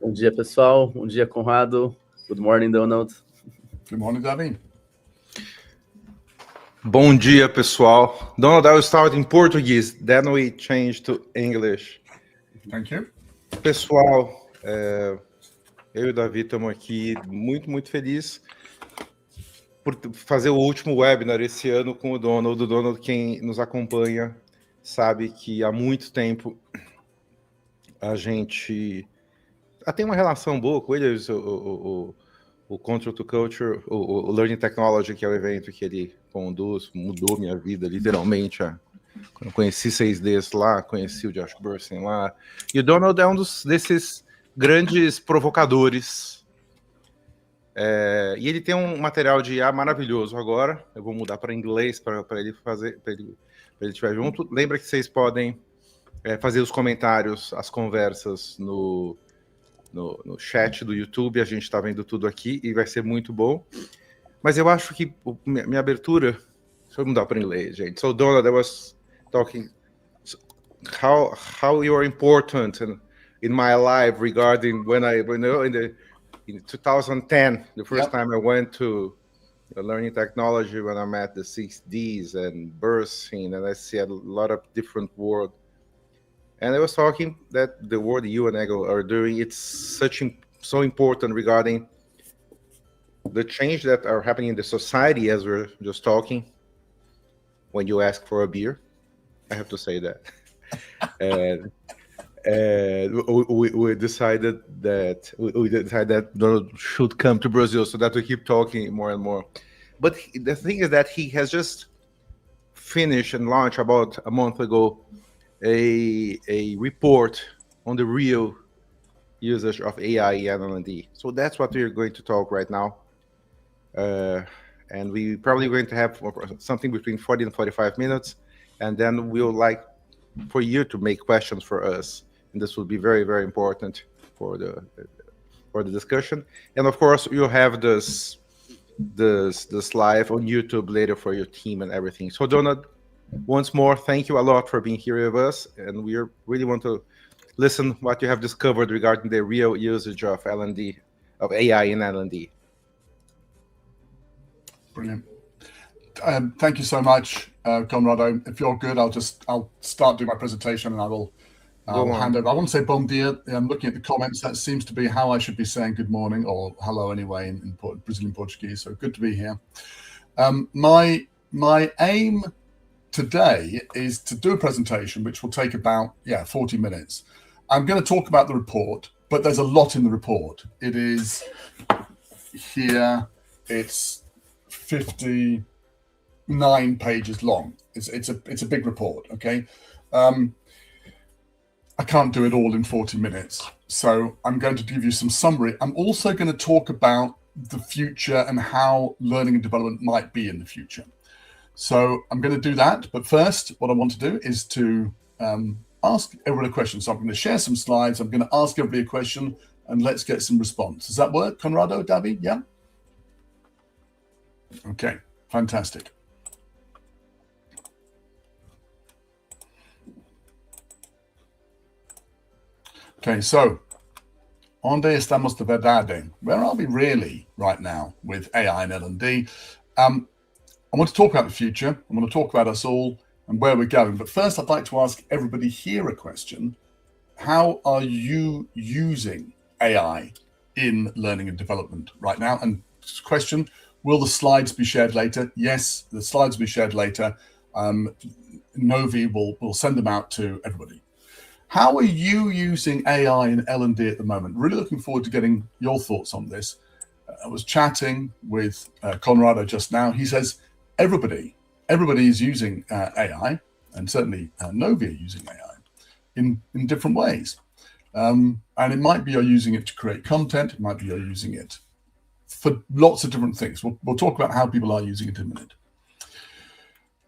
Bom dia, pessoal. Bom dia, Conrado. Good morning, Donald. Good morning, Davi. Bom dia, pessoal. Donald, I will start in Portuguese, then we change to English. Thank you. Pessoal, eu e o Davi estamos aqui muito felizes por fazer o último webinar esse ano com o Donald. O Donald, quem nos acompanha, sabe que há muito tempo a gente tem uma relação boa com ele, o Control to Culture, o Learning Technology, que é o evento que ele conduz, mudou minha vida, literalmente. Quando eu conheci 6Ds lá, conheci o Josh Burson lá. E o Donald é um desses grandes provocadores. E ele tem um material de IA maravilhoso agora. Eu vou mudar para inglês para ele fazer, para ele estiver junto. Lembra que vocês podem fazer os comentários, as conversas no chat do YouTube. A gente está vendo tudo aqui e vai ser muito bom. Mas eu acho que minha abertura... Deixa eu mudar para inglês, gente. So, Donald, I was talking how you are important in my life regarding when in 2010, the first time I went to learning technology, when I met the 6Ds and Burson, and I see a lot of different words. And I was talking that the work you and Egle are doing, it's so important regarding the change that are happening in the society, as we're just talking. When you ask for a beer, I have to say that. And we decided that Donald should come to Brazil so that we keep talking more and more. But the thing is that he has just finished and launched about a month ago a report on the real usage of AI and L&D. So that's what we're going to talk right now. And we probably going to have something between 40 and 45 minutes. And then we'll like for you to make questions for us. And this will be very, very important for the discussion. And of course, you'll have this live on YouTube later for your team and everything. So Donald, once more, thank you a lot for being here with us. And we really want to listen what you have discovered regarding the real usage of L&D, of AI in L&D. Brilliant. Thank you so much, Conrado. If you're good, I'll start doing my presentation and I'll hand over. I want to say bom dia. I'm looking at the comments. That seems to be how I should be saying good morning, or hello anyway in Brazilian Portuguese. So good to be here. My aim today is to do a presentation which will take about 40 minutes. I'm going to talk about the report, but there's a lot in the report. It is here. It's 59 pages long. It's a big report. Okay. I can't do it all in 40 minutes. So I'm going to give you some summary. I'm also going to talk about the future and how learning and development might be in the future. So I'm going to do that. But first, what I want to do is to ask everyone a question. So I'm going to share some slides. I'm going to ask everybody a question and let's get some response. Does that work, Conrado, Davi? Yeah? Okay, fantastic. Okay, so, onde estamos de verdade? Where are we really right now with AI and L&D? I want to talk about the future. I want to talk about us all and where we're going. But first, I'd like to ask everybody here a question. How are you using AI in learning and development right now? And question, will the slides be shared later? Yes, the slides will be shared later. Novi will send them out to everybody. How are you using AI in L&D at the moment? Really looking forward to getting your thoughts on this. I was chatting with Conrado just now. He says everybody is using AI, and certainly Novi are using AI in different ways. And it might be you're using it to create content. It might be you're using it for lots of different things. We'll talk about how people are using it in a minute.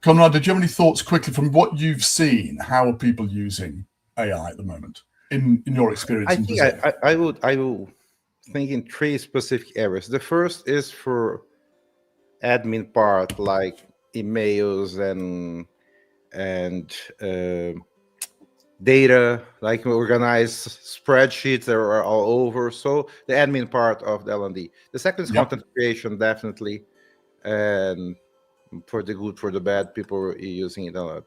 Conrado, did you have any thoughts quickly from what you've seen? How are people using AI at the moment in your experience? I think I will think in three specific areas. The first is for admin part, like emails and data, like organize spreadsheets that are all over. So the admin part of the L&D. The second is content creation, definitely, and for the good, for the bad, people are using it a lot.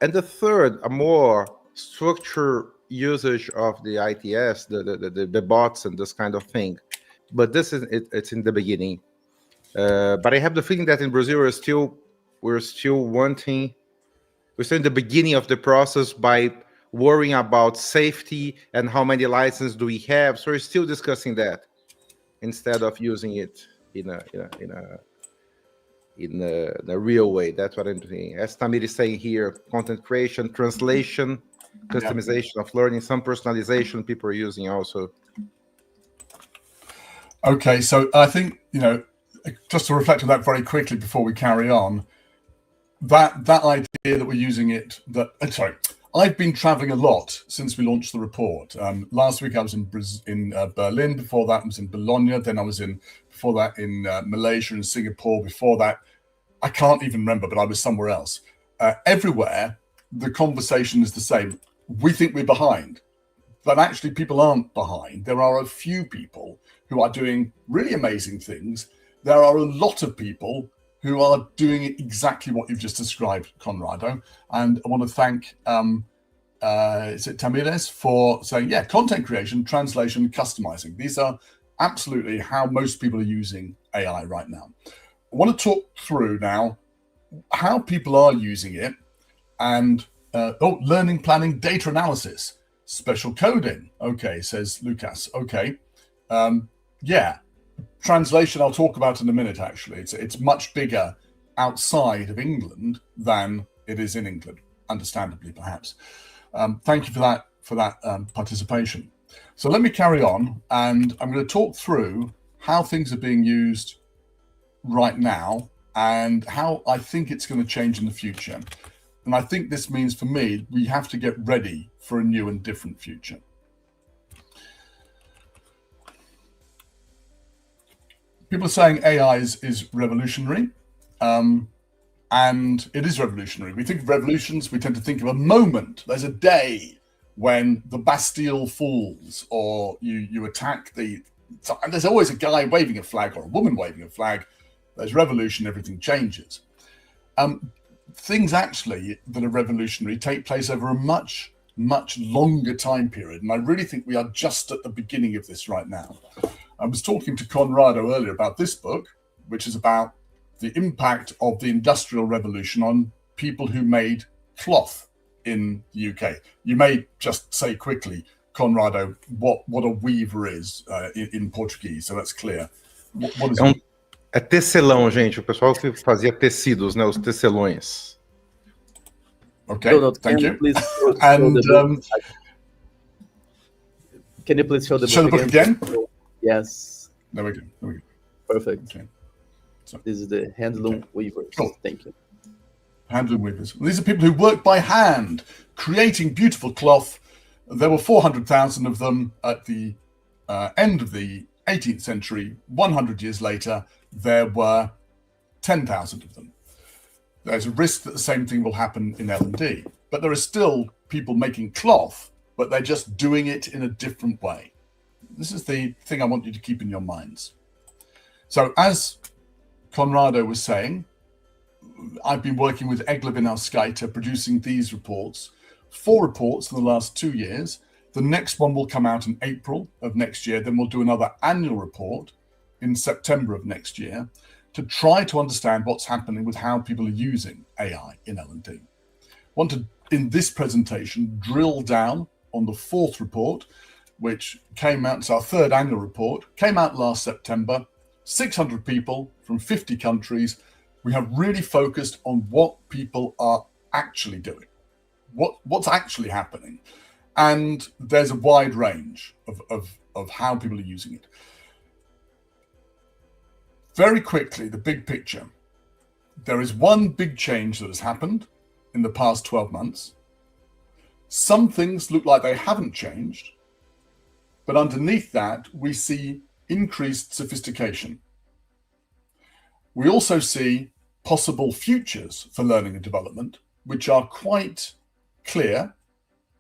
And the third, a more structured usage of the ITS, the bots and this kind of thing. But this is it's in the beginning. But I have the feeling that in Brazil we're still in the beginning of the process by worrying about safety and how many licenses do we have. So we're still discussing that instead of using it in a real way. That's what I'm doing. As Tamir is saying here, content creation, translation, customization of learning, some personalization people are using also. Okay, so I think, just to reflect on that very quickly before we carry on, that idea that we're using it, I've been traveling a lot since we launched the report. Last week I was in Berlin, before that I was in Bologna, then I was before that in Malaysia and Singapore, before that, I can't even remember, but I was somewhere else. Everywhere, the conversation is the same. We think we're behind, but actually people aren't behind. There are a few people who are doing really amazing things. There are a lot of people who are doing exactly what you've just described, Conrado. And I want to thank, is it Tamires, for saying, content creation, translation, customizing. These are absolutely how most people are using AI right now. I want to talk through now how people are using it and learning, planning, data analysis, special coding. Okay, says Lucas. Okay. Translation I'll talk about in a minute, actually. It's much bigger outside of England than it is in England, understandably, perhaps. Thank you for that participation. So let me carry on, and I'm going to talk through how things are being used right now and how I think it's going to change in the future. And I think this means, for me, we have to get ready for a new and different future. People are saying AI is revolutionary, and it is revolutionary. We think of revolutions, we tend to think of a moment. There's a day when the Bastille falls, or you attack and there's always a guy waving a flag or a woman waving a flag. There's revolution, everything changes. Things actually that are revolutionary take place over a much, much longer time period. And I really think we are just at the beginning of this right now. I was talking to Conrado earlier about this book, which is about the impact of the Industrial Revolution on people who made cloth in the UK. You may just say quickly, Conrado, what a weaver is in Portuguese, so that's clear. What is it? É tecelão, gente. O pessoal que fazia tecidos, né? Os tecelões. Okay, thank you. And can you please show the book again? Yes. There we go. Perfect. Okay. So, this is the handloom weavers. Cool. Thank you. Handloom weavers. These are people who work by hand, creating beautiful cloth. There were 400,000 of them at the end of the 18th century. 100 years later, there were 10,000 of them. There's a risk that the same thing will happen in L&D, but there are still people making cloth, but they're just doing it in a different way. This is the thing I want you to keep in your minds. So as Conrado was saying, I've been working with Egle Vinauskaite producing these reports, 4 reports in the last 2 years. The next one will come out in April of next year. Then we'll do another annual report in September of next year to try to understand what's happening with how people are using AI in L&D. I want to, in this presentation, drill down on the 4th report, which came out, it's our 3rd annual report, came out last September, 600 people from 50 countries. We have really focused on what people are actually doing, what's actually happening. And there's a wide range of how people are using it. Very quickly, the big picture. There is one big change that has happened in the past 12 months. Some things look like they haven't changed, but underneath that, we see increased sophistication. We also see possible futures for learning and development, which are quite clear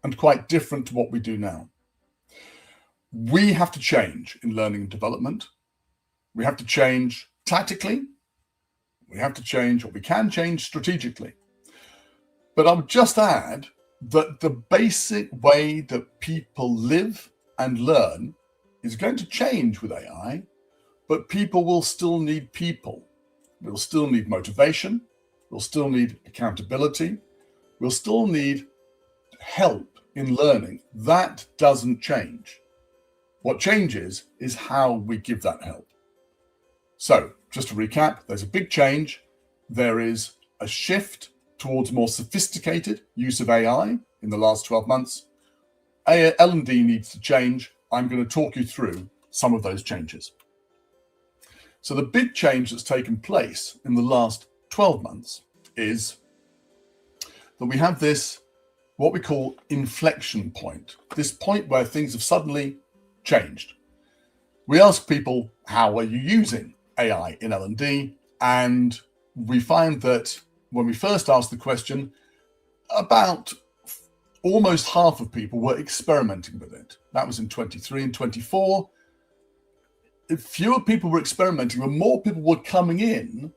and quite different to what we do now. We have to change in learning and development. We have to change tactically. We have to change, or we can change strategically. But I would just add that the basic way that people live and learn is going to change with AI, but people will still need people. We'll still need motivation. We'll still need accountability. We'll still need help in learning. That doesn't change. What changes is how we give that help. So just to recap, there's a big change. There is a shift towards more sophisticated use of AI in the last 12 months. L&D needs to change. I'm going to talk you through some of those changes. So the big change that's taken place in the last 12 months is that we have this, what we call inflection point, this point where things have suddenly changed. We ask people, how are you using AI in L&D? And we find that when we first asked the question, about almost half of people were experimenting with it. That was in 23 and 24. If fewer people were experimenting, but more people were coming in,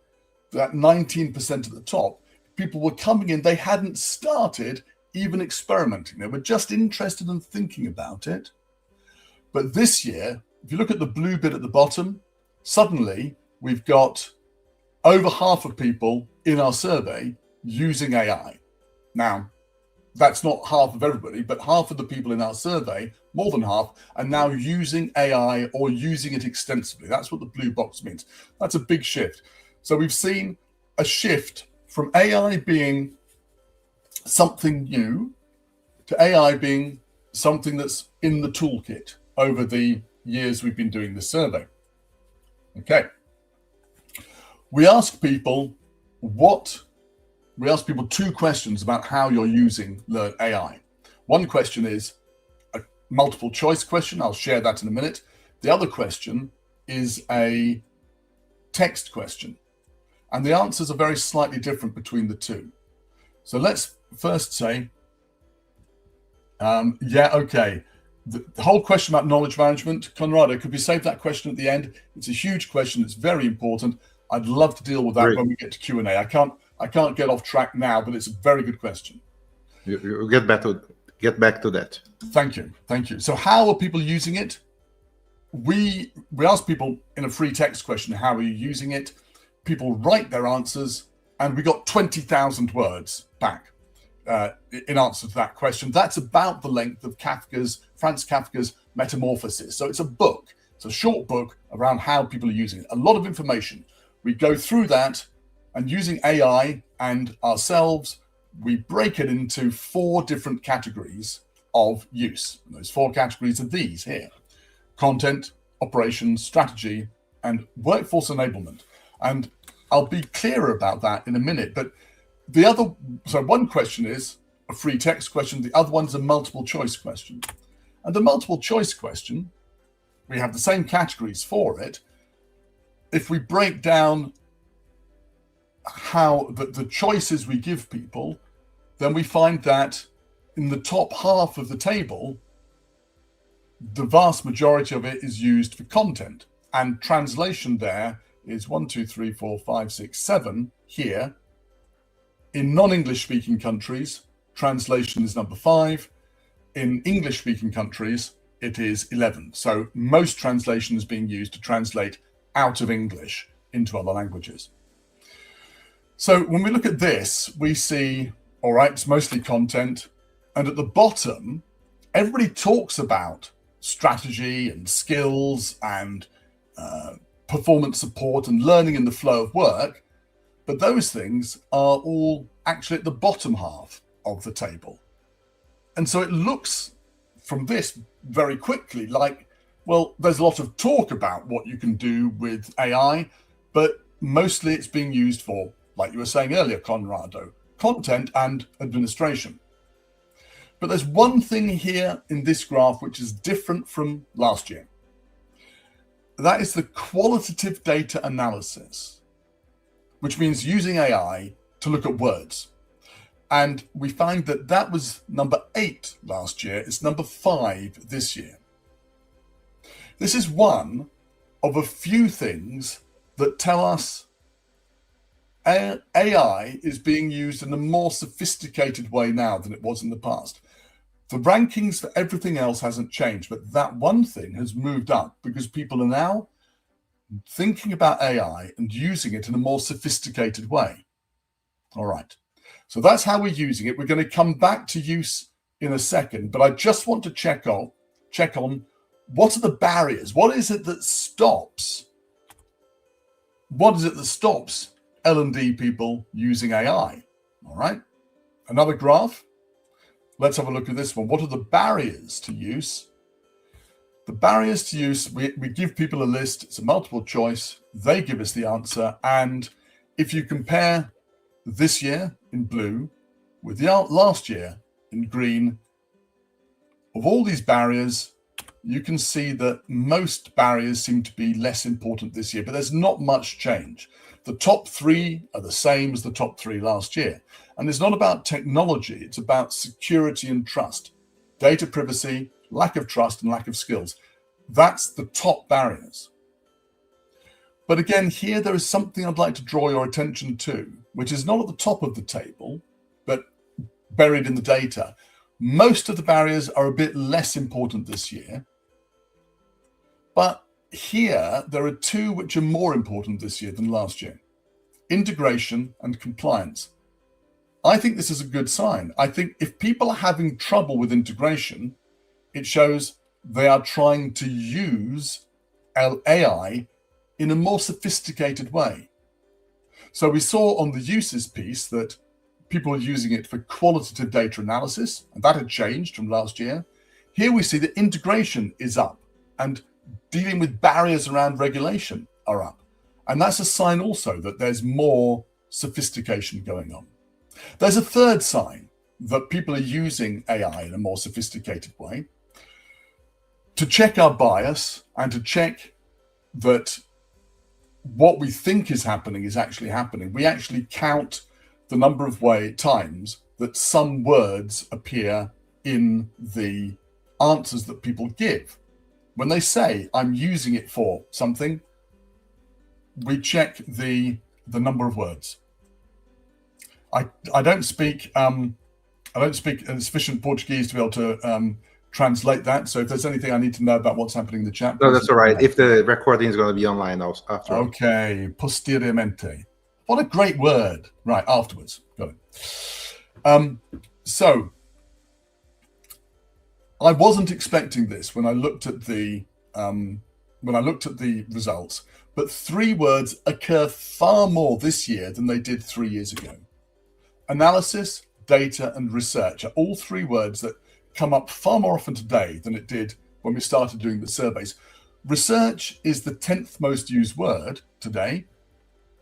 that 19% at the top, people were coming in, they hadn't started even experimenting. They were just interested in thinking about it. But this year, if you look at the blue bit at the bottom, suddenly we've got over half of people in our survey using AI. Now, that's not half of everybody, but half of the people in our survey, more than half, are now using AI or using it extensively. That's what the blue box means. That's a big shift. So we've seen a shift from AI being something new to AI being something that's in the toolkit over the years we've been doing this survey. Okay. We ask people two questions about how you're using AI. One question is a multiple choice question. I'll share that in a minute. The other question is a text question. And the answers are very slightly different between the two. So let's first say, okay. The whole question about knowledge management, Conrado, could we save that question at the end? It's a huge question. It's very important. I'd love to deal with that when we get to Q&A. I can't get off track now, but it's a very good question. You get back to that. Thank you. So how are people using it? We ask people in a free text question, how are you using it? People write their answers, and we got 20,000 words back in answer to that question. That's about the length of Franz Kafka's Metamorphoses. So it's a book. It's a short book around how people are using it. A lot of information. We go through that, and using AI and ourselves, we break it into 4 different categories of use. And those 4 categories are these here: content, operations, strategy, and workforce enablement. And I'll be clearer about that in a minute. But so one question is a free text question. The other one's a multiple choice question. And the multiple choice question, we have the same categories for it. If we break down how the choices we give people, then we find that in the top half of the table, the vast majority of it is used for content, and translation there is 1, 2, 3, 4, 5, 6, 7 here. In non-English speaking countries, translation is number 5. In English speaking countries, it is 11. So most translation is being used to translate out of English into other languages. So when we look at this, we see, all right, it's mostly content. And at the bottom, everybody talks about strategy and skills and performance support and learning in the flow of work. But those things are all actually at the bottom half of the table. And so it looks from this very quickly like, well, there's a lot of talk about what you can do with AI, but mostly it's being used for, like you were saying earlier, Conrado, content and administration. But there's one thing here in this graph which is different from last year. That is the qualitative data analysis, which means using AI to look at words. And we find that that was number 8 last year. It's number 5 this year. This is one of a few things that tell us AI is being used in a more sophisticated way now than it was in the past. The rankings for everything else hasn't changed, but that one thing has moved up because people are now thinking about AI and using it in a more sophisticated way. All right. So that's how we're using it. We're going to come back to use in a second, but I just want to check on what are the barriers? What is it that stops? What is it that stops L&D people using AI? All right. Another graph. Let's have a look at this one. What are the barriers to use? The barriers to use, we give people a list. It's a multiple choice. They give us the answer. And if you compare this year in blue with the last year in green, of all these barriers, you can see that most barriers seem to be less important this year, but there's not much change. The top 3 are the same as the top 3 last year. And it's not about technology, it's about security and trust. Data privacy, lack of trust, and lack of skills. That's the top barriers. But again, here there is something I'd like to draw your attention to, which is not at the top of the table, but buried in the data. Most of the barriers are a bit less important this year. But here, there are 2 which are more important this year than last year. Integration and compliance. I think this is a good sign. I think if people are having trouble with integration, it shows they are trying to use AI in a more sophisticated way. So we saw on the uses piece that people are using it for qualitative data analysis, and that had changed from last year. Here we see that integration is up and dealing with barriers around regulation are up. And that's a sign also that there's more sophistication going on. There's a third sign that people are using AI in a more sophisticated way to check our bias and to check that what we think is happening is actually happening. We actually count the number of times that some words appear in the answers that people give. When they say, I'm using it for something, we check the number of words. I don't speak sufficient Portuguese to be able to translate that. So if there's anything I need to know about what's happening in the chat. No, that's all right. If the recording is going to be online after. Okay, posteriormente. What a great word. Right, afterwards. Got it. So I wasn't expecting this when I looked at the results, but 3 words occur far more this year than they did 3 years ago. Analysis, data, and research are all 3 words that come up far more often today than it did when we started doing the surveys. Research is the 10th most used word today.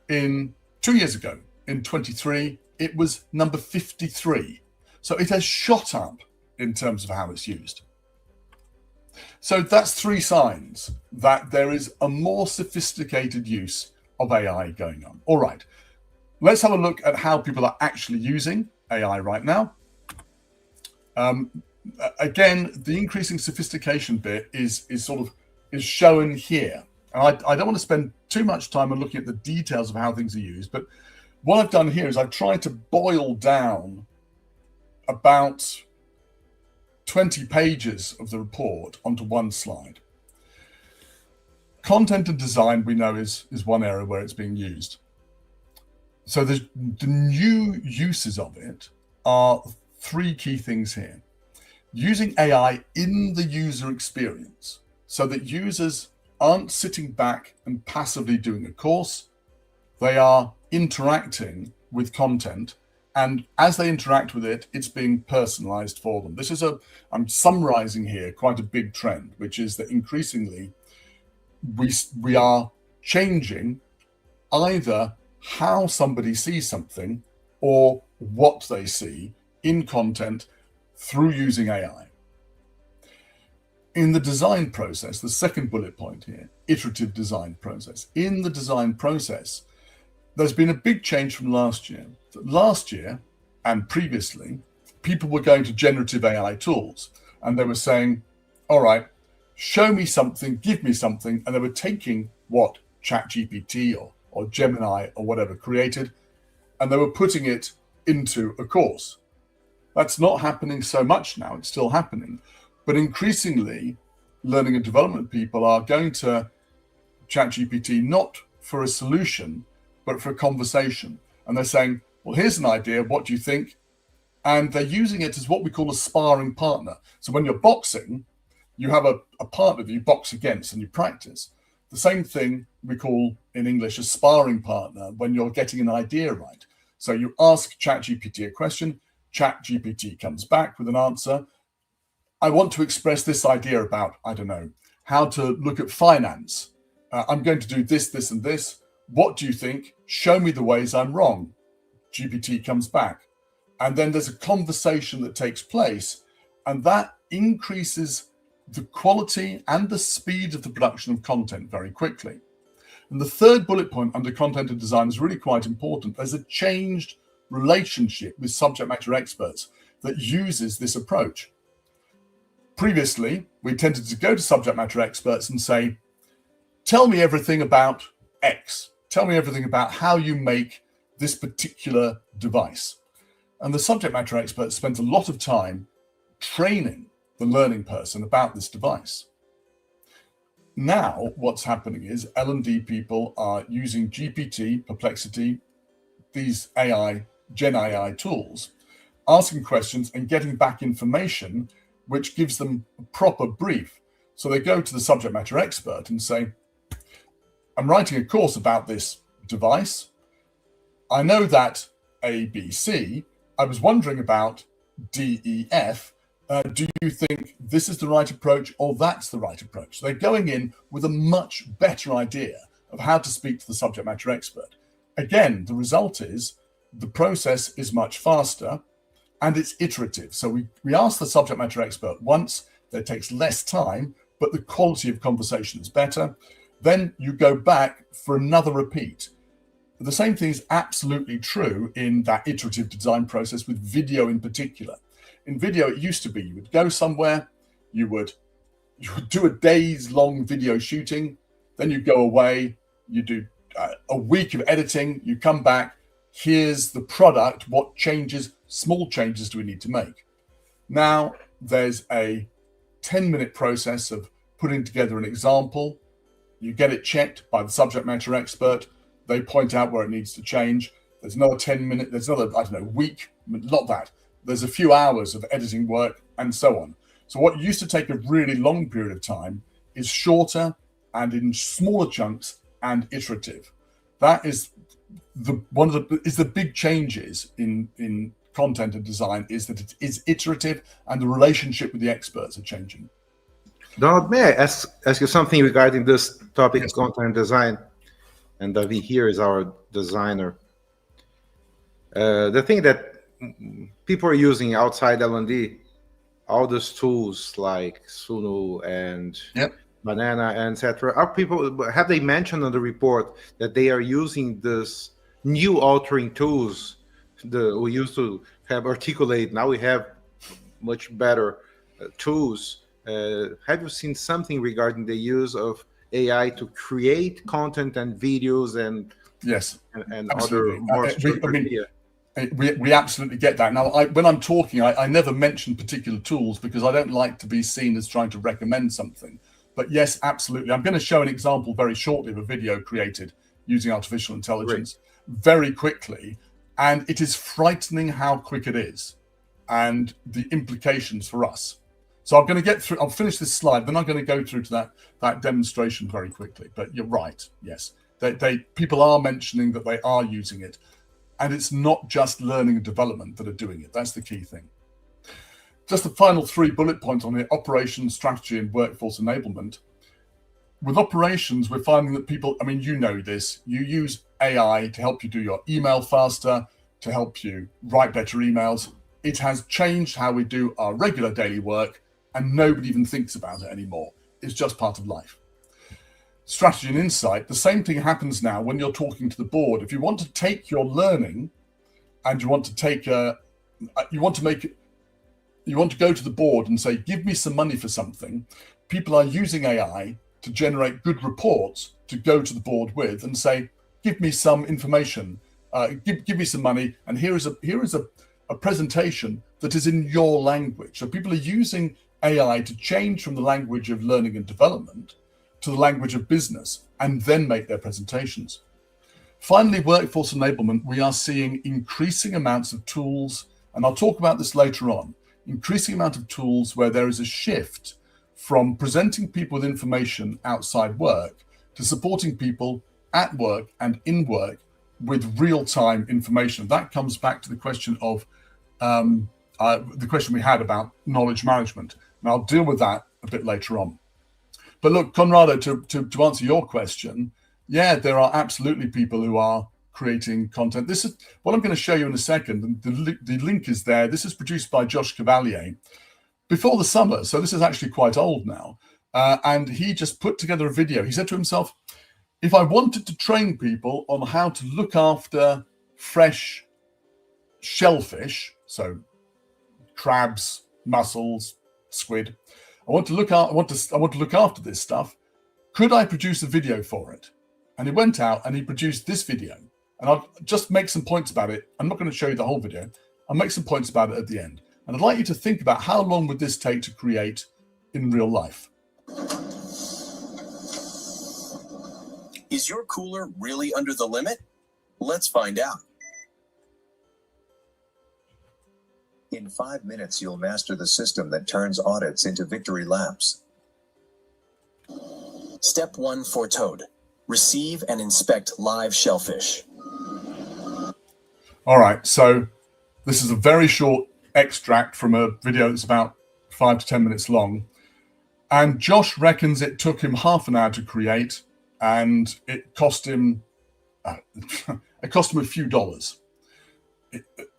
In 2 years ago, in 23, it was number 53. So it has shot up in terms of how it's used. So that's 3 signs that there is a more sophisticated use of AI going on. All right, let's have a look at how people are actually using AI right now. Again, the increasing sophistication bit is shown here. And I don't want to spend too much time on looking at the details of how things are used, but what I've done here is I've tried to boil down about 20 pages of the report onto one slide. Content and design, we know, is one area where it's being used. So the new uses of it are 3 key things here. Using AI in the user experience so that users aren't sitting back and passively doing a course. They are interacting with content, and as they interact with it, it's being personalized for them. This is I'm summarizing here quite a big trend, which is that increasingly we are changing either how somebody sees something or what they see in content through using AI. In the design process, the second bullet point here, iterative design process. In the design process, there's been a big change from last year. Last year, and previously, people were going to generative AI tools and they were saying, all right, show me something, give me something. And they were taking what ChatGPT or Gemini or whatever created, and they were putting it into a course. That's not happening so much now. It's still happening. But increasingly, learning and development people are going to ChatGPT not for a solution, but for a conversation. And they're saying, well, here's an idea. What do you think? And they're using it as what we call a sparring partner. So when you're boxing, you have a partner that you box against and you practice. The same thing we call in English a sparring partner when you're getting an idea right. So you ask ChatGPT a question, ChatGPT comes back with an answer. I want to express this idea about, I don't know, how to look at finance. I'm going to do this, this, and this. What do you think? Show me the ways I'm wrong. GPT comes back. And then there's a conversation that takes place, and that increases the quality and the speed of the production of content very quickly. And the third bullet point under content and design is really quite important. There's a changed relationship with subject matter experts that uses this approach. Previously, we tended to go to subject matter experts and say, tell me everything about X. Tell me everything about how you make this particular device. And the subject matter expert spent a lot of time training the learning person about this device. Now, what's happening is L&D people are using GPT, Perplexity, these AI, Gen AI tools, asking questions and getting back information which gives them a proper brief. So they go to the subject matter expert and say, I'm writing a course about this device. I know that ABC. I was wondering about DEF. Do you think this is the right approach or that's the right approach? So they're going in with a much better idea of how to speak to the subject matter expert. Again, the result is the process is much faster and it's iterative. So we ask the subject matter expert once, that takes less time, but the quality of conversation is better. Then you go back for another repeat. The same thing is absolutely true in that iterative design process with video in particular. In video, it used to be you would go somewhere, you would do a day's long video shooting, then you go away, you do a week of editing, you come back, here's the product, what changes, small changes do we need to make? Now there's a 10-minute process of putting together an example, you get it checked by the subject matter expert, they point out where it needs to change, there's another 10-minute, there's another, I don't know, week, not that. There's a few hours of editing work and so on. So what used to take a really long period of time is shorter and in smaller chunks and iterative. That is the big changes in content and design, is that it is iterative and the relationship with the experts are changing. Donald, may I ask you something regarding this topic, Yes. content design? And Davi here is our designer. The thing that people are using outside L&D, all these tools like Suno and Banana, etc. Have they mentioned on the report that they are using this new altering tools that we used to have articulate? Now we have much better tools. Have you seen something regarding the use of AI to create content and videos and yes, and absolutely. other more structured media? We absolutely get that. Now, when I'm talking, I never mention particular tools because I don't like to be seen as trying to recommend something. But yes, absolutely. I'm going to show an example very shortly of a video created using artificial intelligence very quickly. And it is frightening how quick it is and the implications for us. So I'm going to get through, I'll finish this slide, then I'm going to go through to that demonstration very quickly. But you're right, yes. People are mentioning that they are using it. And it's not just learning and development that are doing it. That's the key thing. Just the final 3 bullet points on it: operations, strategy, and workforce enablement. With operations, we're finding that people, I mean, you know this, you use AI to help you do your email faster, to help you write better emails. It has changed how we do our regular daily work, and nobody even thinks about it anymore. It's just part of life. Strategy and insight, the same thing happens now when you're talking to the board. If you want to take your learning and you want to take you want to go to the board and say, give me some money for something. People are using AI to generate good reports to go to the board with and say, give me some information, give me some money, and here is a presentation that is in your language. So people are using AI to change from the language of learning and development to the language of business and then make their presentations. Finally, workforce enablement, we are seeing increasing amounts of tools, and I'll talk about this later on, increasing amount of tools where there is a shift from presenting people with information outside work to supporting people at work and in work with real-time information. That comes back to the question of the question we had about knowledge management, and I'll deal with that a bit later on. But look, Conrado, to answer your question, yeah, there are absolutely people who are creating content. This is what I'm going to show you in a second, and the link is there. This is produced by Josh Cavalier before the summer, so this is actually quite old now, and he just put together a video. He said to himself, if I wanted to train people on how to look after fresh shellfish, so crabs, mussels, squid, I want to look after this stuff, could I produce a video for it? And he went out and he produced this video, and I'll just make some points about it. I'm not going to show you the whole video. I'll make some points about it at the end. And I'd like you to think about how long would this take to create in real life. Is your cooler really under the limit? Let's find out. In 5 minutes, you'll master the system that turns audits into victory laps. Step 1 for Toad. Receive and inspect live shellfish. All right, so this is a very short extract from a video that's about 5 to 10 minutes long. And Josh reckons it took him half an hour to create, and it cost him a few dollars.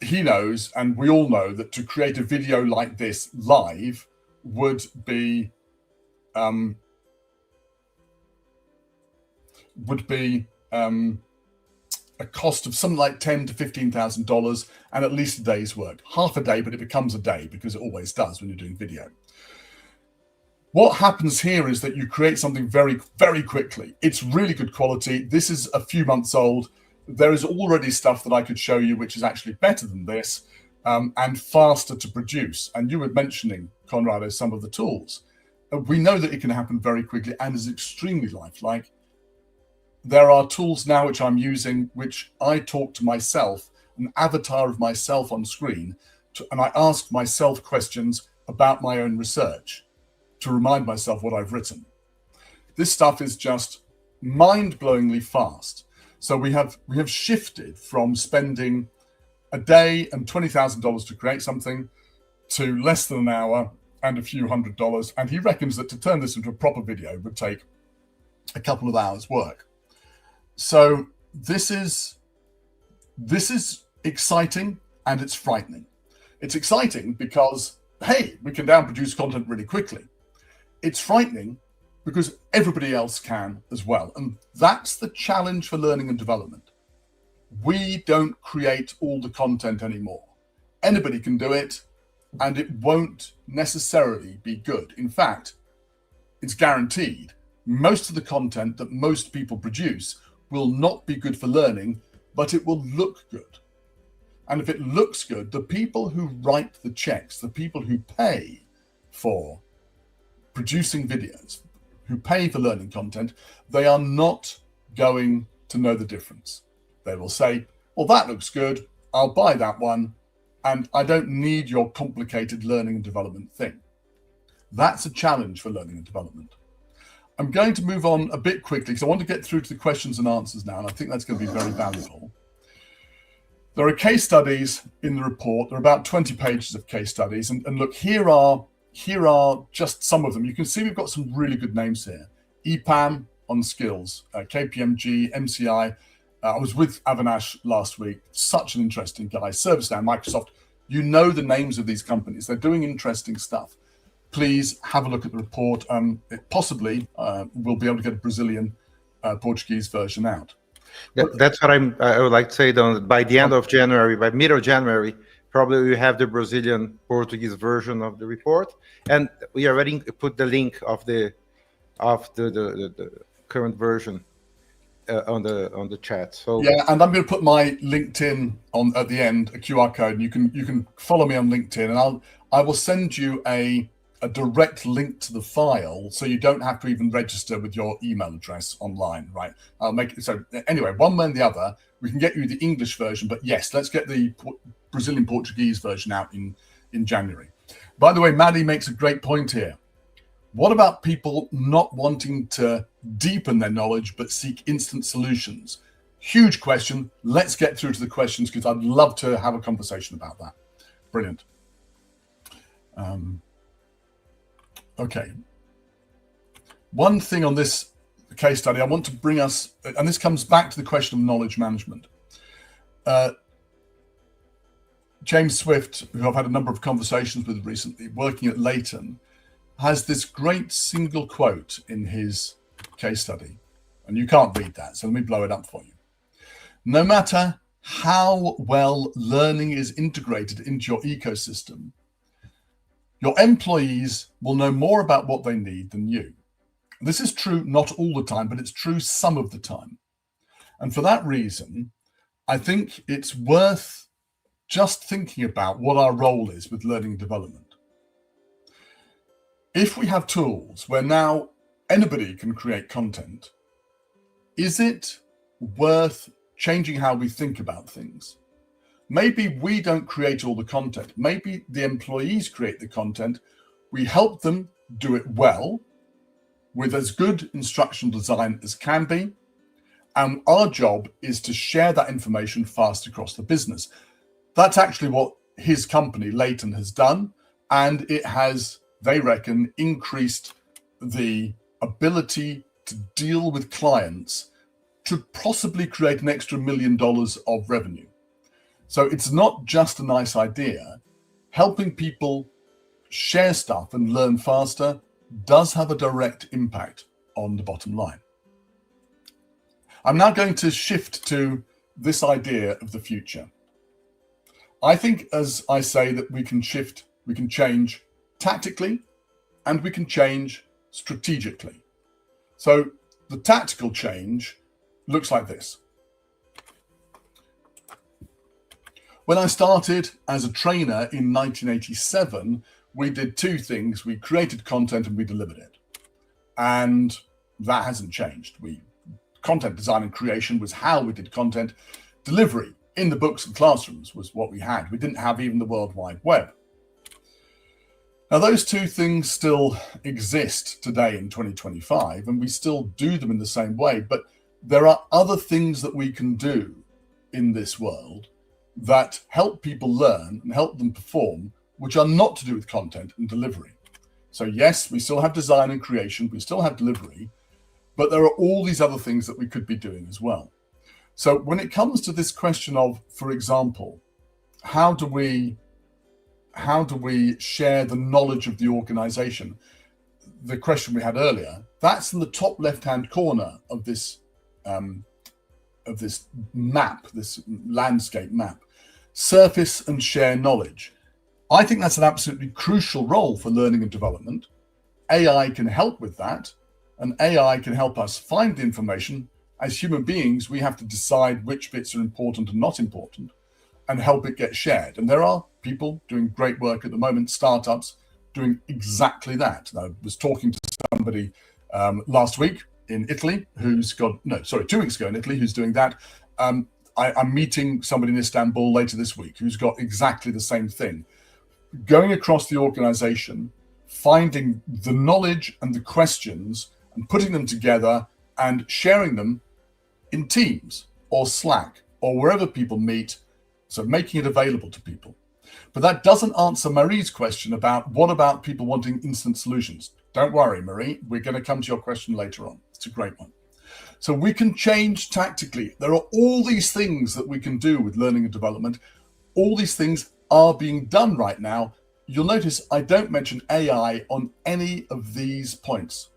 He knows, and we all know, that to create a video like this live would be a cost of something like $10,000 to $15,000 and at least a day's work. Half a day, but it becomes a day because it always does when you're doing video. What happens here is that you create something very, very quickly. It's really good quality. This is a few months old. There is already stuff that I could show you which is actually better than this and faster to produce. And you were mentioning, Conrado, some of the tools. We know that it can happen very quickly and is extremely lifelike. There are tools now which I'm using, which I talk to myself, an avatar of myself on screen, and I ask myself questions about my own research to remind myself what I've written. This stuff is just mind-blowingly fast. So we have shifted from spending a day and $20,000 to create something to less than an hour and a few $100. And he reckons that to turn this into a proper video would take a couple of hours work. So this is exciting and it's frightening. It's exciting because, hey, we can now produce content really quickly. It's frightening because everybody else can as well. And that's the challenge for learning and development. We don't create all the content anymore. Anybody can do it, and it won't necessarily be good. In fact, it's guaranteed most of the content that most people produce will not be good for learning, but it will look good. And if it looks good, the people who write the checks, the people who pay for producing videos, who pay for learning content, they are not going to know the difference. They will say, well, that looks good, I'll buy that one, and I don't need your complicated learning and development thing. That's a challenge for learning and development. I'm going to move on a bit quickly because I want to get through to the questions and answers now, and I think that's going to be very valuable. There are case studies in the report. There are about 20 pages of case studies, and look, here are just some of them. You can see we've got some really good names here. EPAM on skills, KPMG, MCI. I was with Avinash last week. Such an interesting guy. ServiceNow, Microsoft. You know the names of these companies. They're doing interesting stuff. Please have a look at the report. Possibly we'll be able to get a Brazilian Portuguese version out. That's what I would like to say, though. By the end of January, by middle of January, Probably we have the Brazilian Portuguese version of the report, and we already put the link of the current version on the chat. So yeah, and I'm going to put my LinkedIn on at the end, a QR code, and you can follow me on LinkedIn, and I will send you a direct link to the file, so you don't have to even register with your email address online, right? I'll make it so anyway, one way and the other, we can get you the English version, but yes, let's get the Brazilian Portuguese version out in January. By the way, Maddie makes a great point here. What about people not wanting to deepen their knowledge but seek instant solutions? Huge question. Let's get through to the questions, because I'd love to have a conversation about that. Brilliant. Okay. One thing on this case study, I want to bring us, and this comes back to the question of knowledge management. James Swift, who I've had a number of conversations with recently, working at Leighton, has this great single quote in his case study. And you can't read that, so let me blow it up for you. No matter how well learning is integrated into your ecosystem, your employees will know more about what they need than you. This is true not all the time, but it's true some of the time. And for that reason, I think it's worth just thinking about what our role is with learning and development. If we have tools where now anybody can create content, is it worth changing how we think about things? Maybe we don't create all the content. Maybe the employees create the content. We help them do it well with as good instructional design as can be. And our job is to share that information fast across the business. That's actually what his company, Leighton, has done. And it has, they reckon, increased the ability to deal with clients to possibly create an extra $1 million of revenue. So it's not just a nice idea. Helping people share stuff and learn faster does have a direct impact on the bottom line. I'm now going to shift to this idea of the future. I think, as I say, that we can shift, we can change tactically, and we can change strategically. So the tactical change looks like this. When I started as a trainer in 1987, we did two things. We created content and we delivered it. And that hasn't changed. Content design and creation was how we did content. Delivery in the books and classrooms was what we had. We didn't have even the World Wide Web. Now, those two things still exist today in 2025, and we still do them in the same way. But there are other things that we can do in this world that help people learn and help them perform, which are not to do with content and delivery. So yes, we still have design and creation, we still have delivery, but there are all these other things that we could be doing as well. So when it comes to this question of, for example, how do we share the knowledge of the organization? The question we had earlier, that's in the top left-hand corner of this map, this landscape map. Surface and share knowledge. I think that's an absolutely crucial role for learning and development. AI can help with that, and AI can help us find the information. As human beings, we have to decide which bits are important and not important and help it get shared. And there are people doing great work at the moment, startups doing exactly that. I was talking to somebody last week in Italy 2 weeks ago in Italy who's doing that. I'm meeting somebody in Istanbul later this week who's got exactly the same thing. Going across the organization, finding the knowledge and the questions and putting them together and sharing them in Teams or Slack or wherever people meet, so making it available to people. But that doesn't answer Marie's question about what about people wanting instant solutions. Don't worry, Marie, we're going to come to your question later on. It's a great one. So we can change tactically. There are all these things that we can do with learning and development. All these things are being done right now. You'll notice I don't mention AI on any of these points.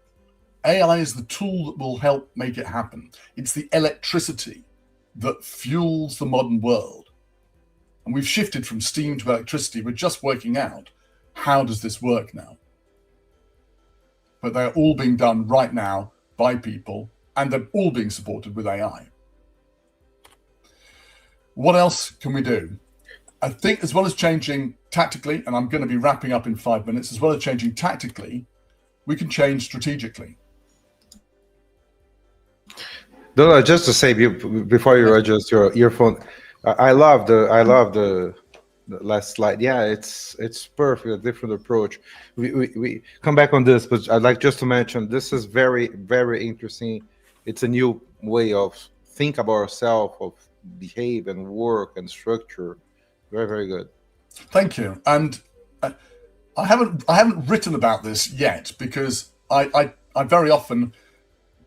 AI is the tool that will help make it happen. It's the electricity that fuels the modern world. And we've shifted from steam to electricity. We're just working out, how does this work now? But they're all being done right now by people, and they're all being supported with AI. What else can we do? I think as well as changing tactically, and I'm going to be wrapping up in 5 minutes, as well as changing tactically, we can change strategically. No, just to say before you adjust your earphone, I love the last slide. Yeah, it's perfect. A different approach. We come back on this, but I'd like just to mention this is very, very interesting. It's a new way of think about ourselves, of behave and work and structure. Very, very good. Thank you. And I haven't written about this yet, because I very often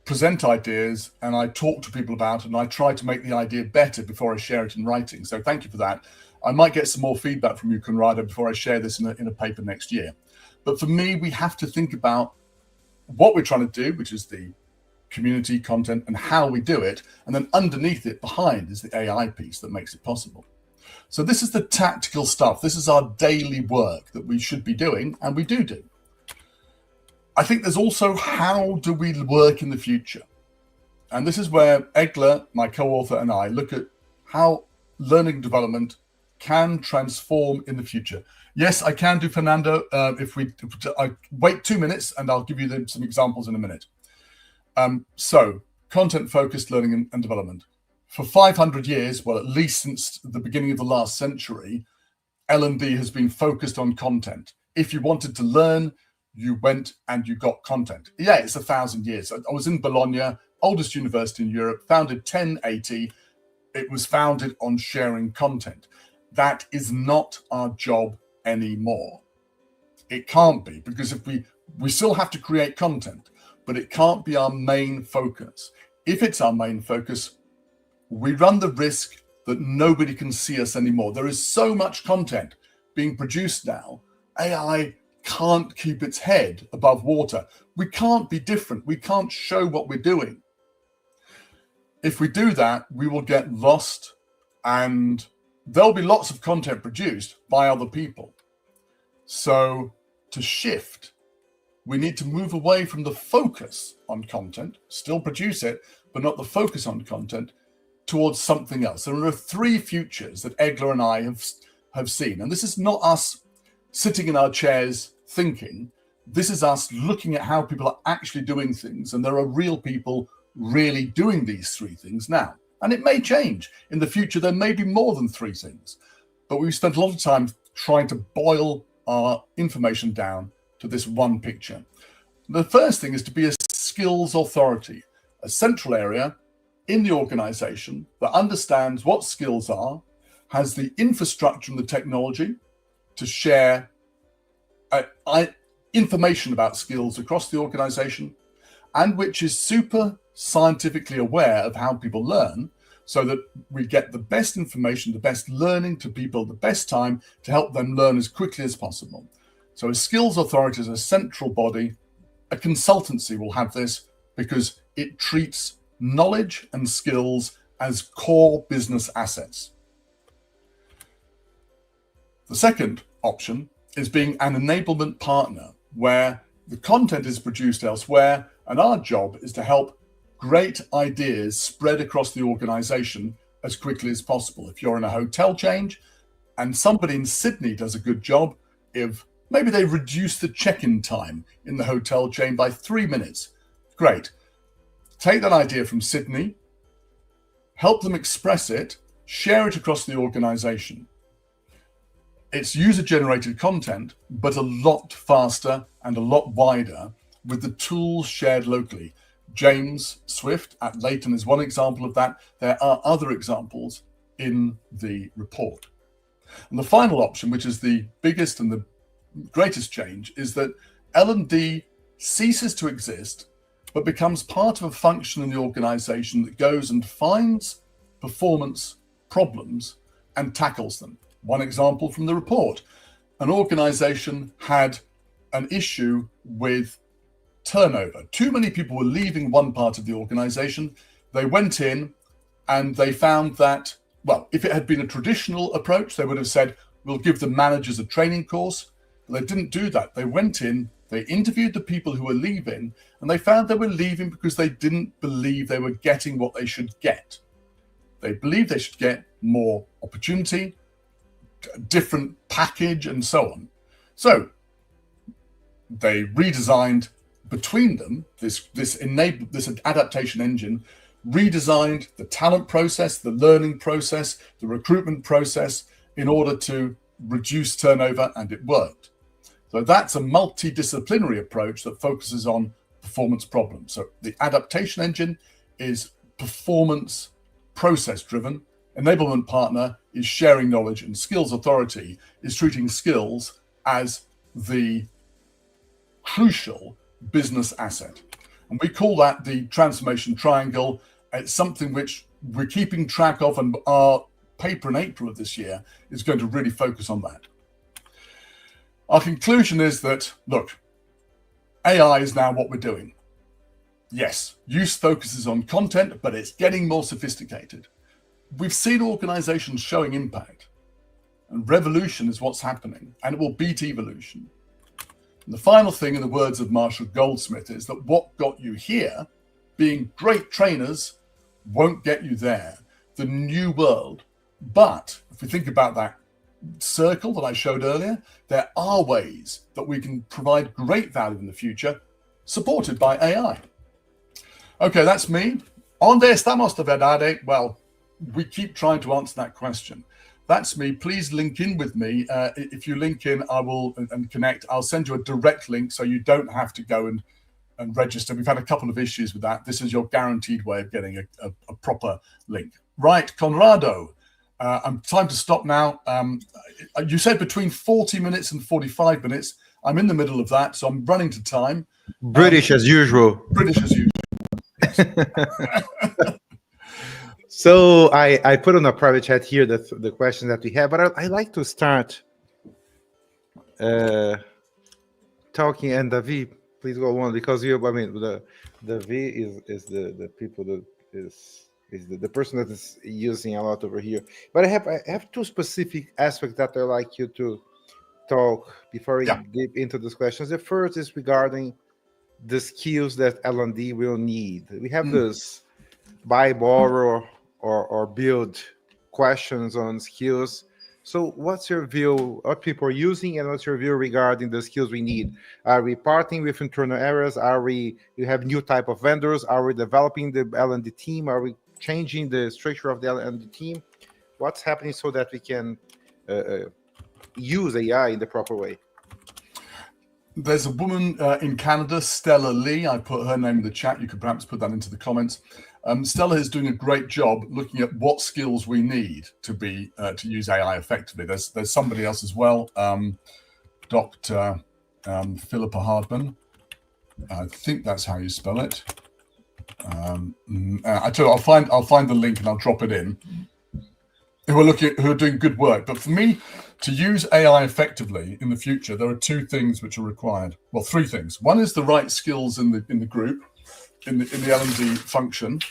present ideas and I talk to people about it, and I try to make the idea better before I share it in writing. So thank you for that. I might get some more feedback from you, Conrado, before I share this in a paper next year. But for me, we have to think about what we're trying to do, which is the community content, and how we do it. And then underneath it, behind, is the AI piece that makes it possible. So this is the tactical stuff. This is our daily work that we should be doing, and we do. I think there's also, how do we work in the future? And this is where Egle, my co-author, and I look at how learning development can transform in the future. Yes, I can do, Fernando. I wait 2 minutes, and I'll give you some examples in a minute. So, content-focused learning and development. For 500 years, well, at least since the beginning of the last century, L&D has been focused on content. If you wanted to learn, you went and you got content. Yeah, it's 1,000 years. I was in Bologna, oldest university in Europe, founded 1080. It was founded on sharing content. That is not our job anymore. It can't be, because if we still have to create content, but it can't be our main focus. If it's our main focus, we run the risk that nobody can see us anymore. There is so much content being produced now. AI can't keep its head above water. We can't be different. We can't show what we're doing. If we do that, we will get lost, and there'll be lots of content produced by other people. So to shift, we need to move away from the focus on content, still produce it, but not the focus on content, towards something else. There are 3 futures that Egle and I have seen. And this is not us sitting in our chairs thinking. This is us looking at how people are actually doing things. And there are real people really doing these 3 things now. And it may change. In the future, there may be more than 3 things. But we've spent a lot of time trying to boil our information down to this one picture. The first thing is to be a skills authority, a central area in the organization that understands what skills are, has the infrastructure and the technology to share information about skills across the organization, and which is super scientifically aware of how people learn, so that we get the best information, the best learning to people, the best time to help them learn as quickly as possible. So a skills authority is a central body. A consultancy will have this because it treats knowledge and skills as core business assets. The second option is being an enablement partner, where the content is produced elsewhere, and our job is to help great ideas spread across the organization as quickly as possible. If you're in a hotel chain and somebody in Sydney does a good job, if maybe they reduce the check-in time in the hotel chain by 3 minutes, great. Take that idea from Sydney, help them express it, share it across the organization. It's user-generated content, but a lot faster and a lot wider with the tools shared locally. James Swift at Leighton is one example of that. There are other examples in the report. And the final option, which is the biggest and the greatest change, is that L&D ceases to exist, but becomes part of a function in the organization that goes and finds performance problems and tackles them. One example from the report: an organization had an issue with turnover. Too many people were leaving one part of the organization. They went in and they found that well, if it had been a traditional approach, they would have said, we'll give the managers a training course. But they didn't do that. They went in, they interviewed the people who were leaving, and they found they were leaving because they didn't believe they were getting what they should get. They believed they should get more opportunity, different package, and so on. So they redesigned between them this adaptation engine, redesigned the talent process, the learning process, the recruitment process in order to reduce turnover, and it worked. So that's a multidisciplinary approach that focuses on performance problems. So the adaptation engine is performance process driven. Enablement partner is sharing knowledge, and skills authority is treating skills as the crucial business asset. And we call that the transformation triangle. It's something which we're keeping track of, and our paper in April of this year is going to really focus on that. Our conclusion is that, look, AI is now what we're doing. Yes, use focuses on content, but it's getting more sophisticated. We've seen organizations showing impact, and revolution is what's happening, and it will beat evolution. And the final thing, in the words of Marshall Goldsmith, is that what got you here, being great trainers, won't get you there, the new world. But if we think about that circle that I showed earlier, there are ways that we can provide great value in the future, supported by AI. Okay, that's me. ¿Onde estamos de verdade? Well, we keep trying to answer that question. That's me. Please link in with me. If you link in, I will and connect. I'll send you a direct link so you don't have to go and register. We've had a couple of issues with that. This is your guaranteed way of getting a proper link. Right, Conrado. Time to stop now. You said between 40 minutes and 45 minutes. I'm in the middle of that, so I'm running to time. British as usual. British as usual. So I put on a private chat here the questions that we have, but I like to start talking. And Davi, please go on, because the Davi is the people that is the person that is using a lot over here. But I have two specific aspects that I like you to talk before we get into these questions. The first is regarding the skills that L&D will need. We have this buy, borrow, or build questions on skills. So what's your view, what people are using, and what's your view regarding the skills we need? Are we parting with internal areas? You have new type of vendors? Are we developing the L&D team? Are we changing the structure of the L&D team? What's happening so that we can use AI in the proper way? There's a woman in Canada, Stella Lee. I put her name in the chat. You could perhaps put that into the comments. Stella is doing a great job looking at what skills we need to use AI effectively. There's somebody else as well, Dr. Philippa Hardman. I think that's how you spell it. I tell you, I'll find the link and I'll drop it in. Who are doing good work. But for me, to use AI effectively in the future, there are two things which are required. Well, three things. One is the right skills in the group, in the L&D function.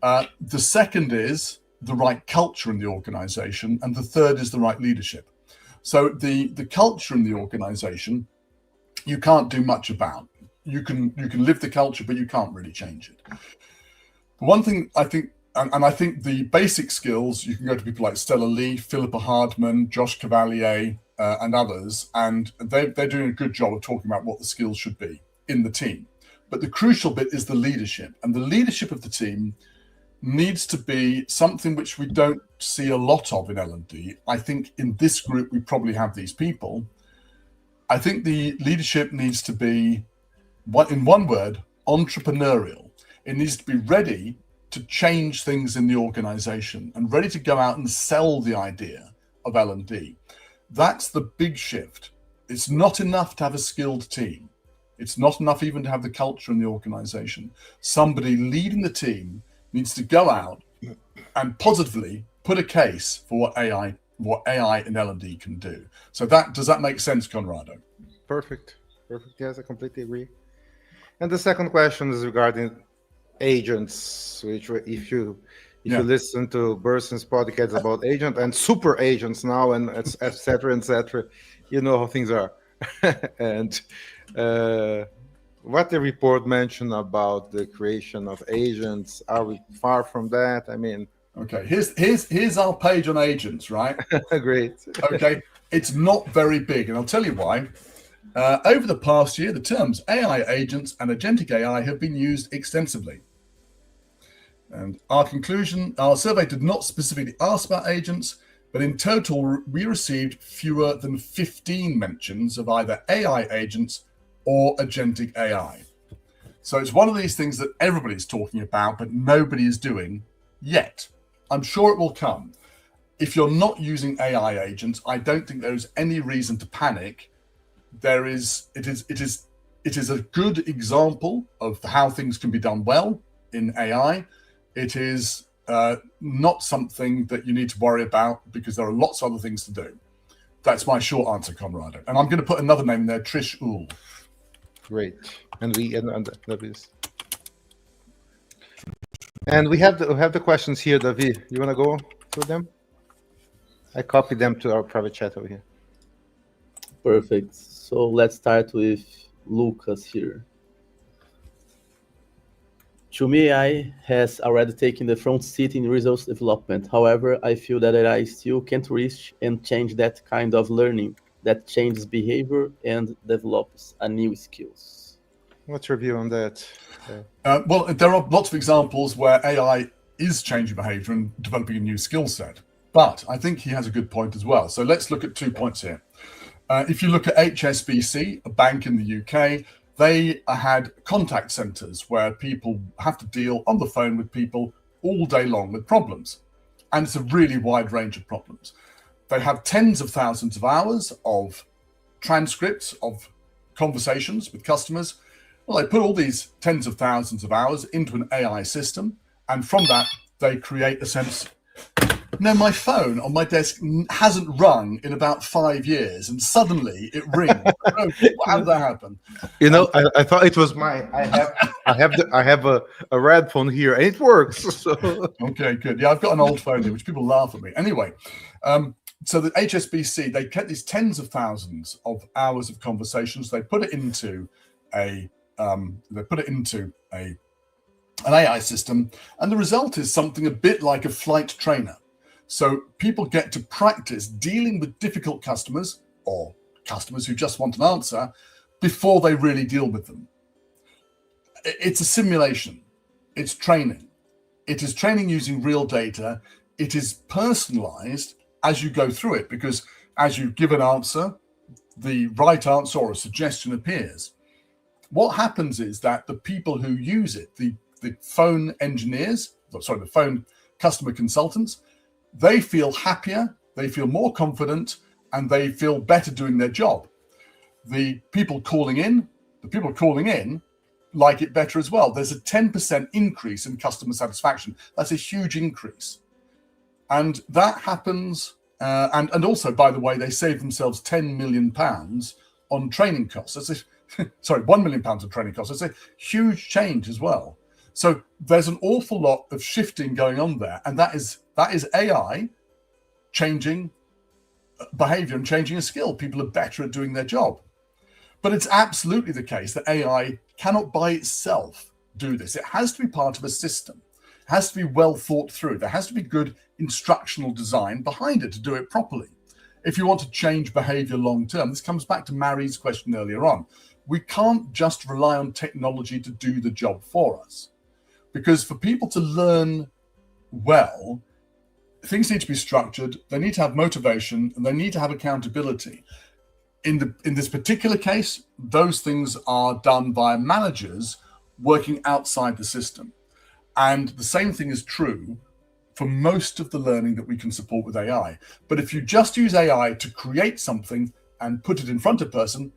The second is the right culture in the organization, and the third is the right leadership. So the culture in the organization, you can't do much about. You can live the culture, but you can't really change it. One thing I think. And I think the basic skills, you can go to people like Stella Lee, Philippa Hardman, Josh Cavalier, and others, and they're doing a good job of talking about what the skills should be in the team. But the crucial bit is the leadership. And the leadership of the team needs to be something which we don't see a lot of in L&D. I think in this group, we probably have these people. I think the leadership needs to be, in one word, entrepreneurial. It needs to be ready to change things in the organization and ready to go out and sell the idea of L&D. That's the big shift. It's not enough to have a skilled team. It's not enough even to have the culture in the organization. Somebody leading the team needs to go out and positively put a case for what AI and L&D can do. So does that make sense, Conrado? Perfect. Yes, I completely agree. And the second question is regarding agents, which if you If you listen to Burson's podcast about agent and super agents now, and et cetera, you know how things are. And what the report mentioned about the creation of agents, are we far from that? I mean, okay, here's our page on agents, right? Great. Okay, it's not very big, and I'll tell you why. Over the past year, the terms AI agents and agentic AI have been used extensively. And our conclusion, our survey did not specifically ask about agents, but in total, we received fewer than 15 mentions of either AI agents or agentic AI. So it's one of these things that everybody's talking about, but nobody is doing yet. I'm sure it will come. If you're not using AI agents, I don't think there is any reason to panic. It is a good example of how things can be done well in AI. It is not something that you need to worry about because there are lots of other things to do. That's my short answer, Conrado. And I'm going to put another name in there, Trish Uhl. Great. And we have the questions here, Davi. You want to go through them? I copied them to our private chat over here. Perfect. So let's start with Lucas here. To me, AI has already taken the front seat in results development. However, I feel that AI still can't reach and change that kind of learning that changes behavior and develops a new skills. What's your view on that? Well, there are lots of examples where AI is changing behavior and developing a new skill set. But I think he has a good point as well. So let's look at 2 points here. If you look at HSBC, a bank in the UK, they had contact centers where people have to deal on the phone with people all day long with problems. And it's a really wide range of problems. They have tens of thousands of hours of transcripts of conversations with customers. Well, they put all these tens of thousands of hours into an AI system. And from that, they create a sense. No, my phone on my desk hasn't rung in about 5 years, and suddenly it rings. How did that happen? You know, I thought it was my. I have a red phone here, and it works. So. Okay, good. Yeah, I've got an old phone here, which people laugh at me. Anyway, so the HSBC, they kept these tens of thousands of hours of conversations. They put it into an AI system, and the result is something a bit like a flight trainer. So people get to practice dealing with difficult customers or customers who just want an answer before they really deal with them. It's a simulation. It's training. It is training using real data. It is personalized as you go through it, because as you give an answer, the right answer or a suggestion appears. What happens is that the people who use it, the phone engineers, the phone customer consultants, they feel happier, they feel more confident, and they feel better doing their job. The people calling in like it better as well. There's a 10% increase in customer satisfaction. That's a huge increase. And that happens, and also, by the way, they save themselves £10 million on training costs. That's £1 million on training costs. That's a huge change as well. So there's an awful lot of shifting going on there, and that is AI changing behavior and changing a skill. People are better at doing their job. But it's absolutely the case that AI cannot by itself do this. It has to be part of a system. It has to be well thought through. There has to be good instructional design behind it to do it properly. If you want to change behavior long term, this comes back to Mary's question earlier on. We can't just rely on technology to do the job for us. Because for people to learn well, things need to be structured, they need to have motivation, and they need to have accountability. In this particular case, those things are done by managers working outside the system. And the same thing is true for most of the learning that we can support with AI. But if you just use AI to create something and put it in front of a person,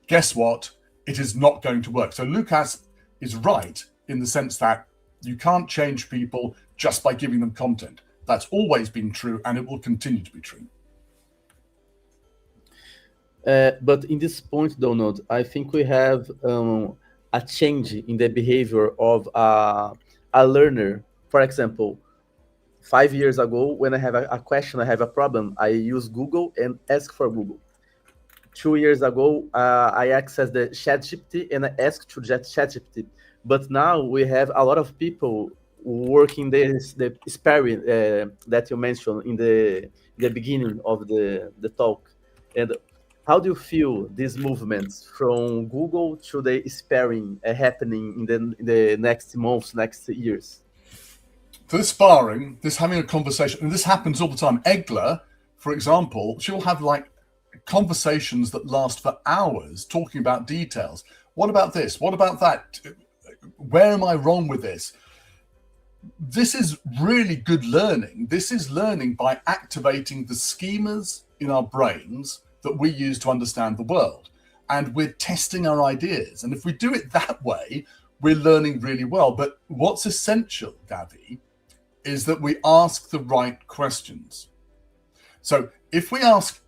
guess what? It is not going to work. So Lucas is right in the sense that you can't change people just by giving them content. That's always been true, and it will continue to be true. But in this point, Donald, I think we have a change in the behavior of a learner. For example, 5 years ago, when I have a question, I have a problem, I use Google and ask for Google. 2 years ago, I accessed the ChatGPT and I asked to ChatGPT. But now we have a lot of people working the sparring that you mentioned in the beginning of the talk. And how do you feel these movements from Google to the sparring happening in the next months, next years? This sparring, this having a conversation, and this happens all the time. Egle, for example, she'll have like conversations that last for hours talking about details. What about this? What about that? Where am I wrong with this? This is really good learning. This is learning by activating the schemas in our brains that we use to understand the world. And we're testing our ideas. And if we do it that way, we're learning really well. But what's essential, Davi, is that we ask the right questions. So if we ask,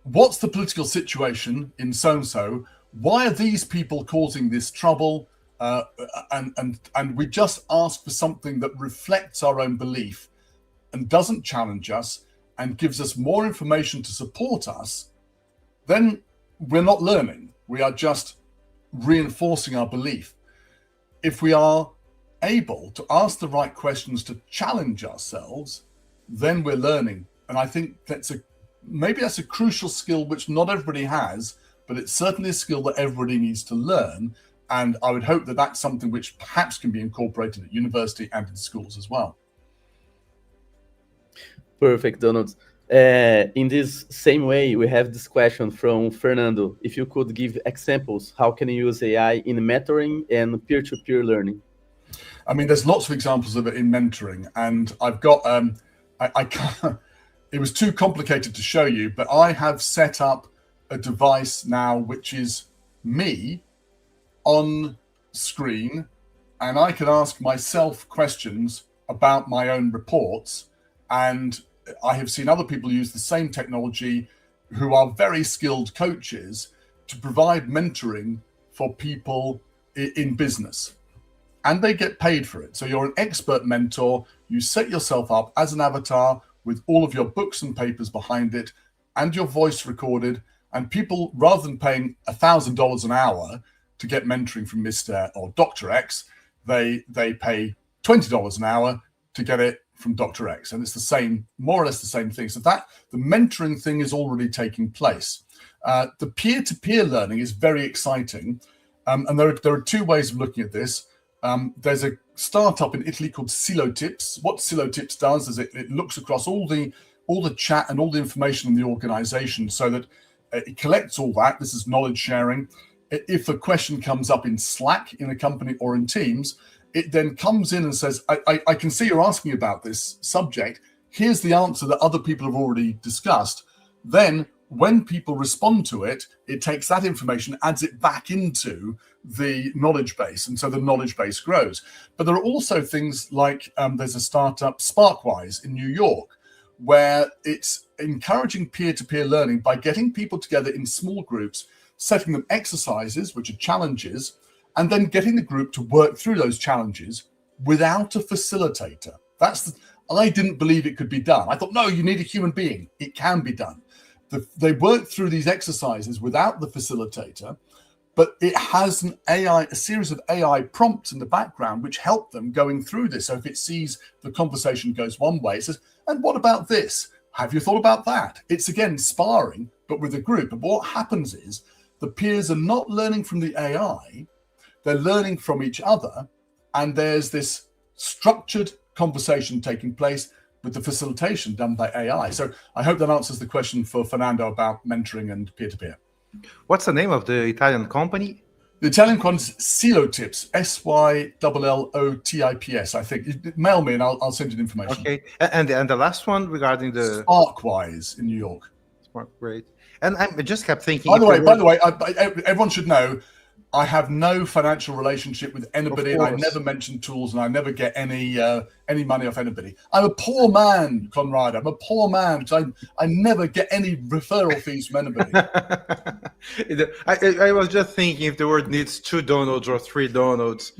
what's the political situation in so-and-so? Why are these people causing this trouble? And we just ask for something that reflects our own belief and doesn't challenge us and gives us more information to support us, then we're not learning. We are just reinforcing our belief. If we are able to ask the right questions to challenge ourselves, then we're learning. And I think maybe that's a crucial skill which not everybody has, but it's certainly a skill that everybody needs to learn. And I would hope that that's something which perhaps can be incorporated at university and in schools as well. Perfect, Donald. In this same way, we have this question from Fernando. If you could give examples, how can you use AI in mentoring and peer-to-peer learning? I mean, there's lots of examples of it in mentoring, and I've got, I can't, it was too complicated to show you, but I have set up a device now, which is me on screen, and I can ask myself questions about my own reports. And I have seen other people use the same technology who are very skilled coaches to provide mentoring for people in business. And they get paid for it. So you're an expert mentor. You set yourself up as an avatar with all of your books and papers behind it and your voice recorded. And people, rather than paying $1,000 an hour to get mentoring from Mr. or Dr. X, they pay $20 an hour to get it from Dr. X. And it's the same, more or less the same thing. So that the mentoring thing is already taking place. The peer-to-peer learning is very exciting. And there are two ways of looking at this. There's a startup in Italy called Silotips. What Silotips does is it looks across all the chat and all the information in the organization so that it collects all that. This is knowledge sharing. If a question comes up in Slack in a company or in Teams, it then comes in and says, I can see you're asking about this subject. Here's the answer that other people have already discussed. Then when people respond to it, it takes that information, adds it back into the knowledge base. And so the knowledge base grows. But there are also things like there's a startup, Sparkwise in New York, where it's encouraging peer-to-peer learning by getting people together in small groups, setting them exercises, which are challenges, and then getting the group to work through those challenges without a facilitator. I didn't believe it could be done. I thought, no, you need a human being. It can be done. They work through these exercises without the facilitator, but it has a series of AI prompts in the background which help them going through this. So if it sees the conversation goes one way, it says, and what about this? Have you thought about that? It's again sparring, but with a group. And what happens is the peers are not learning from the AI, they're learning from each other, and there's this structured conversation taking place with the facilitation done by AI. So I hope that answers the question for Fernando about mentoring and peer-to-peer. What's the name of the Italian company? The Italian one is Silotips, Syllootips, I think. Mail me and I'll send you the information. Okay, and the last one regarding the Sparkwise in New York. Great. And I just kept thinking. By the way, everyone should know, I have no financial relationship with anybody. I never mention tools, and I never get any money off anybody. I'm a poor man, Conrado. I'm a poor man. So I never get any referral fees from anybody. I was just thinking if the word needs 2 downloads or 3 downloads,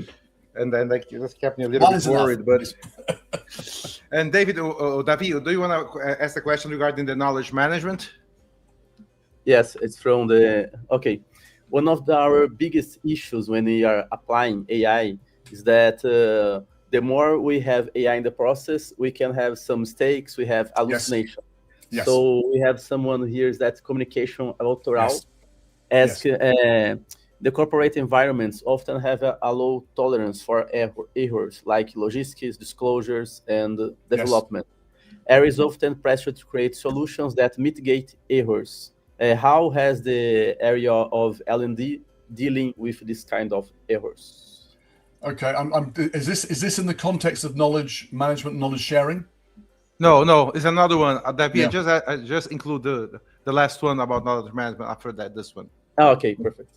and then that just kept me a little bit worried. But and David, Davi, do you want to ask the question regarding the knowledge management? Yes, it's from the... Okay. One of our biggest issues when we are applying AI is that the more we have AI in the process, we can have some mistakes, we have hallucination. Yes. So we have someone here that communication autoral. Yes. Ask, the corporate environments often have a low tolerance for errors like logistics, disclosures, and development. Areas often pressure to create solutions that mitigate errors. How has the area of L&D dealing with this kind of errors? Okay, is this in the context of knowledge management, knowledge sharing? No, it's another one. Davi, just include the last one about knowledge management. After that, this one. Oh, okay, perfect.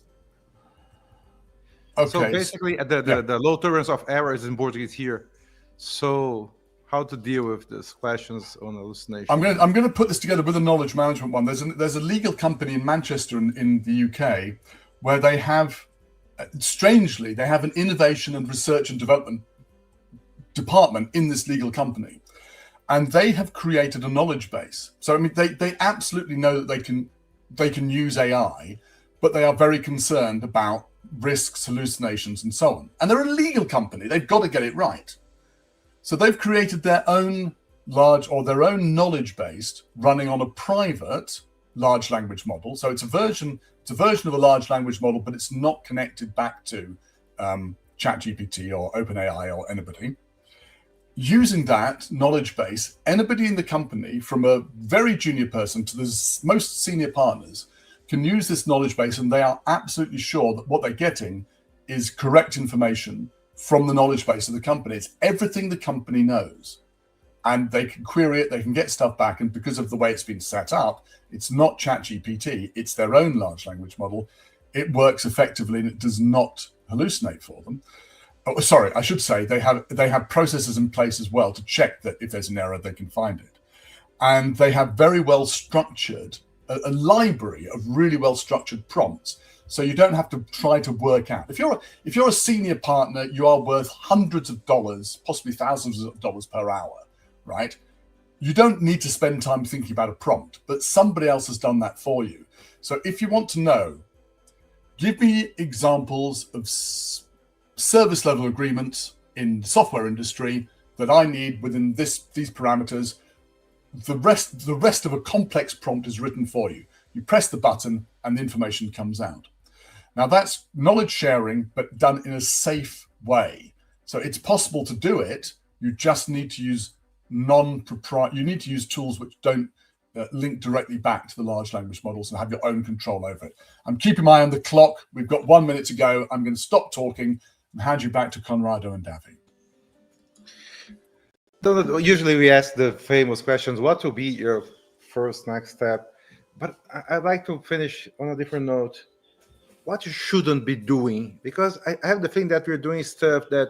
Okay. So basically, the low tolerance of error is in Portuguese here. So how to deal with these questions on hallucination? I'm going to put this together with a knowledge management one. There's a legal company in Manchester in the UK where they have, strangely, they have an innovation and research and development department in this legal company, and they have created a knowledge base. So I mean, they absolutely know that they can use AI, but they are very concerned about risks, hallucinations, and so on. And they're a legal company. They've got to get it right. So they've created their own knowledge base running on a private large language model. So it's a version of a large language model, but it's not connected back to ChatGPT or OpenAI or anybody. Using that knowledge base, anybody in the company, from a very junior person to the most senior partners, can use this knowledge base, and they are absolutely sure that what they're getting is correct information from the knowledge base of the company. It's everything the company knows, and they can query it, they can get stuff back, and because of the way it's been set up, it's not ChatGPT, it's their own large language model. It works effectively, and it does not hallucinate for them. Oh, sorry, I should say they have processes in place as well to check that if there's an error, they can find it. And they have very well structured a library of really well structured prompts, so you don't have to try to work out. If you're a senior partner, you are worth hundreds of dollars, possibly thousands of dollars per hour, right? You don't need to spend time thinking about a prompt, but somebody else has done that for you. So if you want to know, give me examples of service level agreements in the software industry that I need within these parameters. The rest of a complex prompt is written for you. You press the button and the information comes out. Now that's knowledge sharing, but done in a safe way. So it's possible to do it. You just need to use you need to use tools which don't link directly back to the large language models and have your own control over it. I'm keeping my eye on the clock. We've got 1 minute to go. I'm going to stop talking and hand you back to Conrado and Davi. Usually we ask the famous questions, what will be your first next step? But I'd like to finish on a different note. What you shouldn't be doing, because I have the feeling that we're doing stuff that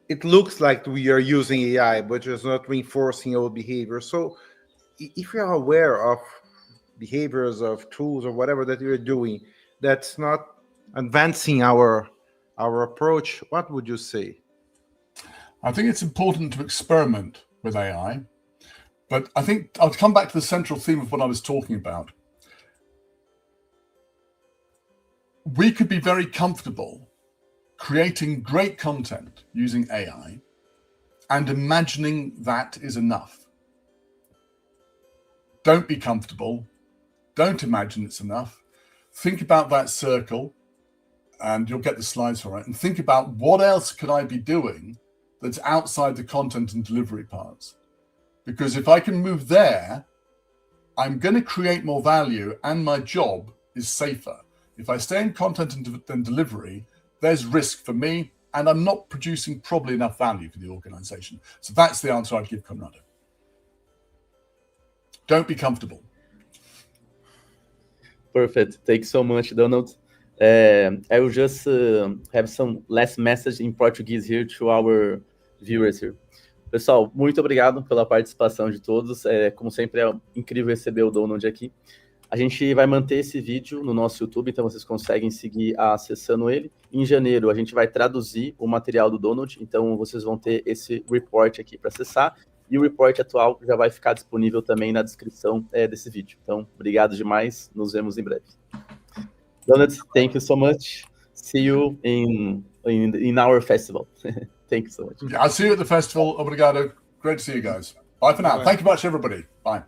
it looks like we are using AI, but it's not reinforcing our behavior. So if you're aware of behaviors of tools or whatever that you're doing, that's not advancing our approach, what would you say? I think it's important to experiment with AI, but I think I'll come back to the central theme of what I was talking about. We could be very comfortable creating great content using AI and imagining that is enough. Don't be comfortable. Don't imagine it's enough. Think about that circle, and you'll get the slides for it, and think about what else could I be doing that's outside the content and delivery parts. Because if I can move there, I'm going to create more value and my job is safer. If I stay in content and delivery, there's risk for me and I'm not producing probably enough value for the organization. So that's the answer I'd give Conrado. Don't be comfortable. Perfect. Thank you so much, Donald. I will just have some last message in Portuguese here to our viewers here. Pessoal, muito obrigado pela participação de todos. Como sempre, é incrível receber o Donald aqui. A gente vai manter esse vídeo no nosso YouTube, então vocês conseguem seguir acessando ele. Em janeiro, a gente vai traduzir o material do Donald, então vocês vão ter esse report aqui para acessar. E o report atual já vai ficar disponível também na descrição desse vídeo. Então, obrigado demais, nos vemos em breve. Donald, thank you so much. See you in our festival. Thank you so much. I'll see you at the festival. Obrigado. Great to see you guys. Bye for now. Bye. Thank you much, everybody. Bye.